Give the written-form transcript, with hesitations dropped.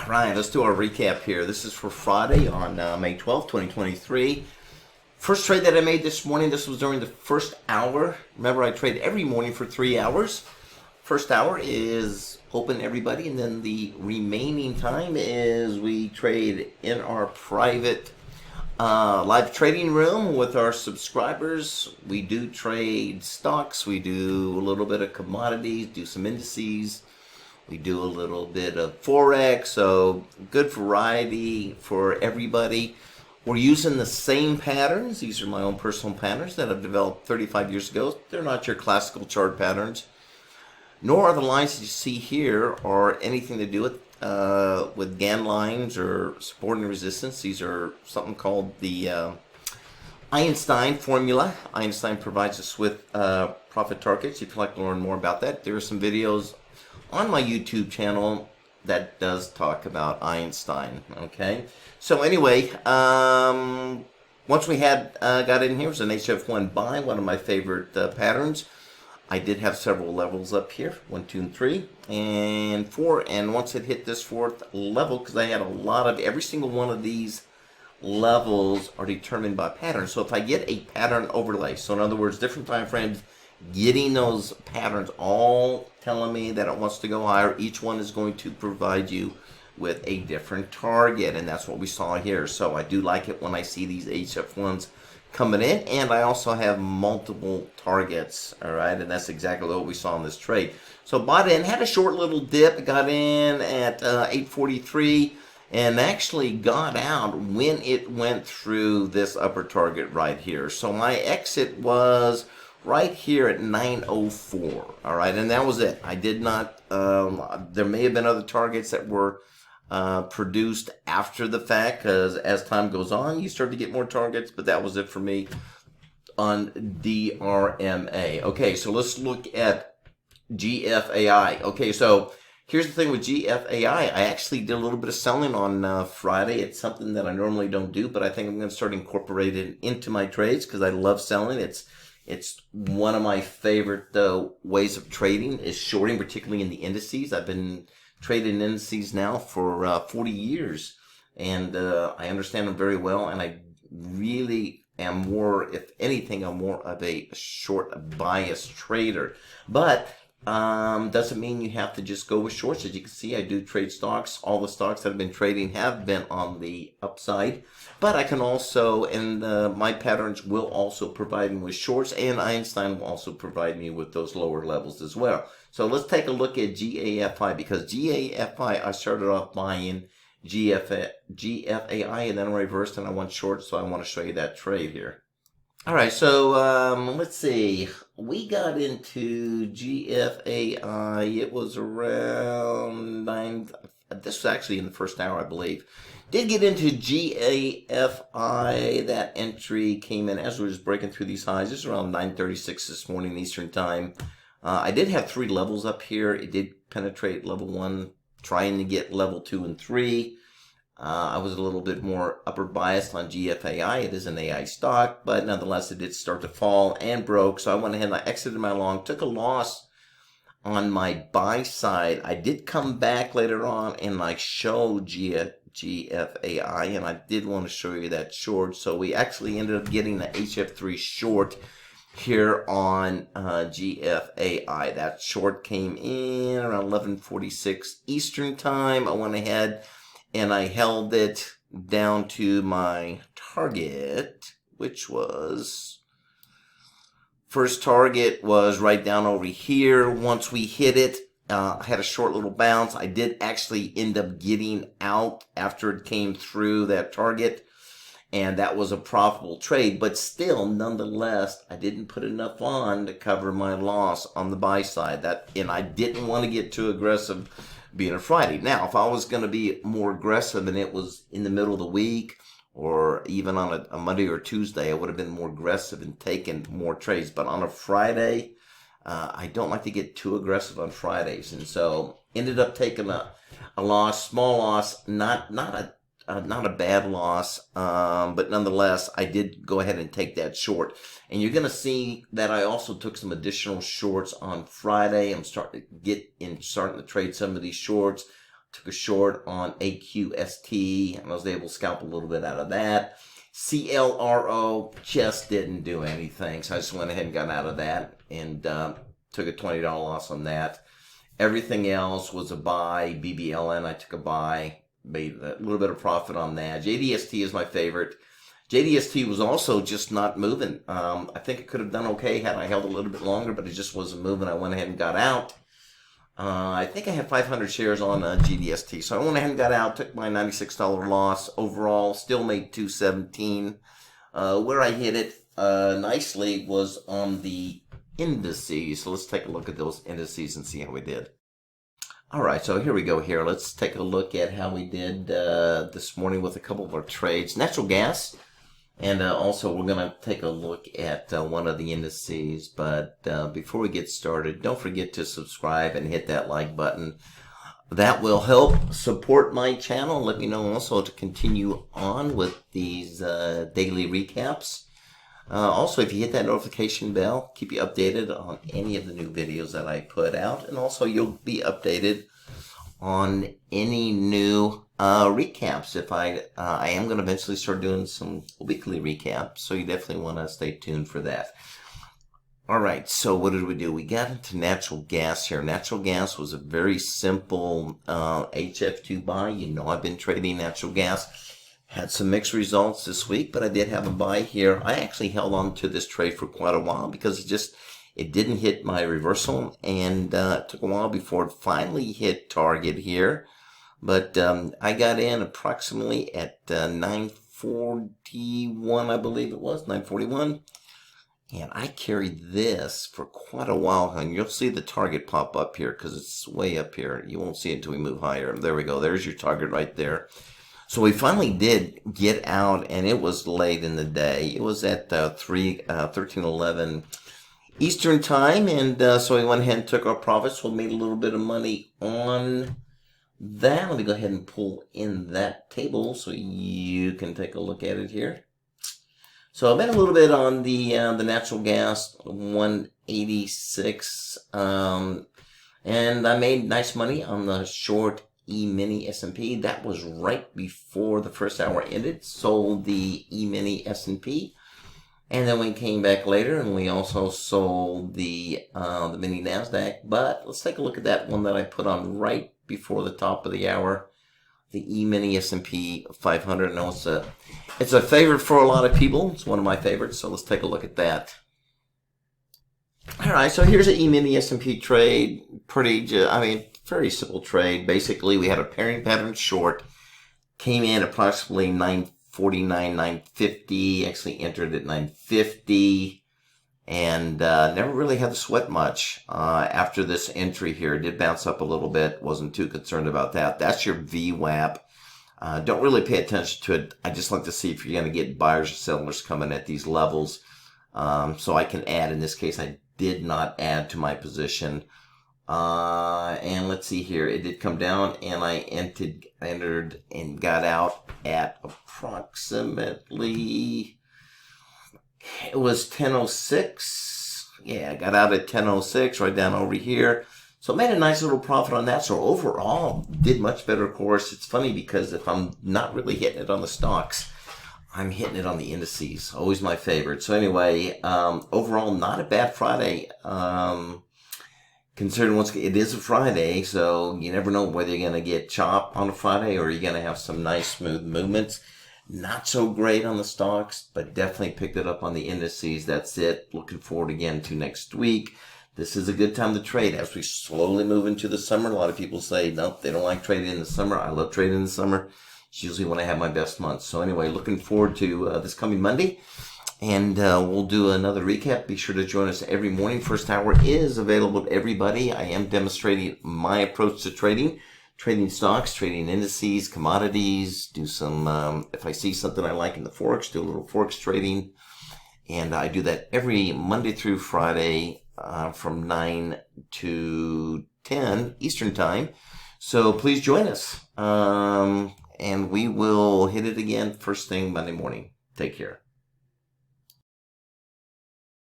All right, let's do our recap here. This is for Friday on May 12th, 2023. First trade that I made this morning, this was during the first hour. Remember, I trade every morning for 3 hours. First hour is open everybody, and then the remaining time is we trade in our private live trading room with our subscribers. We do trade stocks, we do a little bit of commodities, do some indices. We do a little bit of Forex, so good variety for everybody. We're using the same patterns. These are my own personal patterns that I've developed 35 years ago. They're not your classical chart patterns, nor are the lines that you see here or anything to do with Gann lines or support and resistance. These are something called the Einstein formula. Einstein provides us with profit targets. If you'd like to learn more about that, there are some videos on my YouTube channel that does talk about Einstein. Okay, so anyway, once we had got in here, it was an HF1 buy, one of my favorite patterns. I did have several levels up here, 1, 2, and 3, and 4. And once it hit this fourth level, because I had a lot of every single one of these levels are determined by patterns. So if I get a pattern overlay, so in other words, different time frames, getting those patterns all telling me that it wants to go higher, each one is going to provide you with a different target, and that's what we saw here. So I do like it when I see these HF1s coming in, and I also have multiple targets, all right, and that's exactly what we saw in this trade. So bought in, had a short little dip, got in at 843, and actually got out when it went through this upper target right here. So my exit was right here at 904. All right, and that was it. I did not, there may have been other targets that were produced after the fact, because as time goes on, you start to get more targets, but that was it for me on DRMA. Okay, so let's look at GFAI. Okay, so here's the thing with GFAI. I actually did a little bit of selling on Friday. It's something that I normally don't do, but I think I'm going to start incorporating it into my trades because I love selling. It's one of my favorite ways of trading is shorting, particularly in the indices. I've been trading indices now for 40 years, and I understand them very well, and I really am more, if anything, I'm more of a short bias trader. But doesn't mean you have to just go with shorts. As you can see, I do trade stocks. All the stocks that I've been trading have been on the upside. But I can also, and my patterns will also provide me with shorts, and Einstein will also provide me with those lower levels as well. So let's take a look at GAFI, because GAFI, I started off buying GFAI, and then I reversed and I went short, so I want to show you that trade here. All right, so let's see. We got into GFAI. It was around 9. This was actually in the first hour, I believe. Did get into GAFI. That entry came in as we was breaking through these highs. This is around 9:36 this morning Eastern time. I did have 3 levels up here. It did penetrate level 1, trying to get level 2 and 3. I was a little bit more upper biased on GFAI. It is an AI stock, but nonetheless, it did start to fall and broke. So I went ahead and I exited my long, took a loss on my buy side. I did come back later on and I showed GFAI, and I did want to show you that short. So we actually ended up getting the HF3 short here on GFAI. That short came in around 11:46 Eastern time. I went ahead and I held it down to my target, which was, first target was right down over here. Once we hit it, I had a short little bounce. I did actually end up getting out after it came through that target, and that was a profitable trade. But still, nonetheless, I didn't put enough on to cover my loss on the buy side. And I didn't want to get too aggressive being a Friday. Now, if I was going to be more aggressive and it was in the middle of the week or even on a Monday or Tuesday, I would have been more aggressive and taken more trades. But on a Friday, I don't like to get too aggressive on Fridays. And so ended up taking a loss, small loss, not a bad loss, but nonetheless, I did go ahead and take that short. And you're going to see that I also took some additional shorts on Friday. I'm starting to trade some of these shorts. Took a short on AQST, and I was able to scalp a little bit out of that. CLRO just didn't do anything, so I just went ahead and got out of that and took a $20 loss on that. Everything else was a buy. BBLN, I took a buy, made a little bit of profit on that. JDST is my favorite. JDST was also just not moving. I think it could have done okay had I held a little bit longer, but it just wasn't moving. I went ahead and got out. I think I had 500 shares on GDST, so I went ahead and got out, took my $96 loss. Overall, still made $217. Where I hit it nicely was on the indices. So let's take a look at those indices and see how we did. All right, so here we go here. Let's take a look at how we did this morning with a couple of our trades. Natural gas. And also, we're going to take a look at one of the indices. But before we get started, don't forget to subscribe and hit that like button. That will help support my channel. Let me know also to continue on with these daily recaps. Also, if you hit that notification bell, keep you updated on any of the new videos that I put out. And also, you'll be updated on any new recaps. If I am going to eventually start doing some weekly recaps, so you definitely want to stay tuned for that. All right, so what did we do? We got into natural gas here. Natural gas was a very simple HF2 buy. You know, I've been trading natural gas. Had some mixed results this week, but I did have a buy here. I actually held on to this trade for quite a while because it didn't hit my reversal, and it took a while before it finally hit target here. But I got in approximately at 941, I believe it was, 941. And I carried this for quite a while, and you'll see the target pop up here because it's way up here. You won't see it until we move higher. There we go. There's your target right there. So we finally did get out, and it was late in the day. It was at 13:11 Eastern time, and so we went ahead and took our profits. We made a little bit of money on that. Let me go ahead and pull in that table so you can take a look at it here. So I made a little bit on the natural gas, 186, and I made nice money on the short E-mini S&P. That was right before the first hour ended. Sold the E-mini S&P. And then we came back later and we also sold the mini NASDAQ. But let's take a look at that one that I put on right before the top of the hour. The E-mini S&P 500. I know it's a favorite for a lot of people. It's one of my favorites. So let's take a look at that. All right, so here's an E-mini S&P trade. Very simple trade. Basically, we had a pairing pattern short. Came in approximately 949, 950. Actually entered at 950. And never really had to sweat much after this entry here. It did bounce up a little bit. Wasn't too concerned about that. That's your VWAP. Don't really pay attention to it. I just like to see if you're going to get buyers or sellers coming at these levels. So I can add. In this case, I did not add to my position. And let's see here. It did come down, and I entered and got out at approximately, it was 10:06. Yeah, I got out at 10:06, right down over here. So I made a nice little profit on that. So overall, did much better, of course. It's funny because if I'm not really hitting it on the stocks, I'm hitting it on the indices. Always my favorite. So anyway, overall, not a bad Friday. Considering it is a Friday, so you never know whether you're going to get chopped on a Friday or you're going to have some nice smooth movements. Not so great on the stocks, but definitely picked it up on the indices. That's it. Looking forward again to next week. This is a good time to trade as we slowly move into the summer. A lot of people say, nope, they don't like trading in the summer. I love trading in the summer. It's usually when I have my best months. So anyway, looking forward to this coming Monday. And we'll do another recap. Be sure to join us every morning. First hour is available to everybody. I am demonstrating my approach to trading stocks, trading indices, commodities, do some, if I see something I like in the Forex, do a little Forex trading. And I do that every Monday through Friday from 9 to 10 Eastern time. So please join us. And we will hit it again first thing Monday morning. Take care.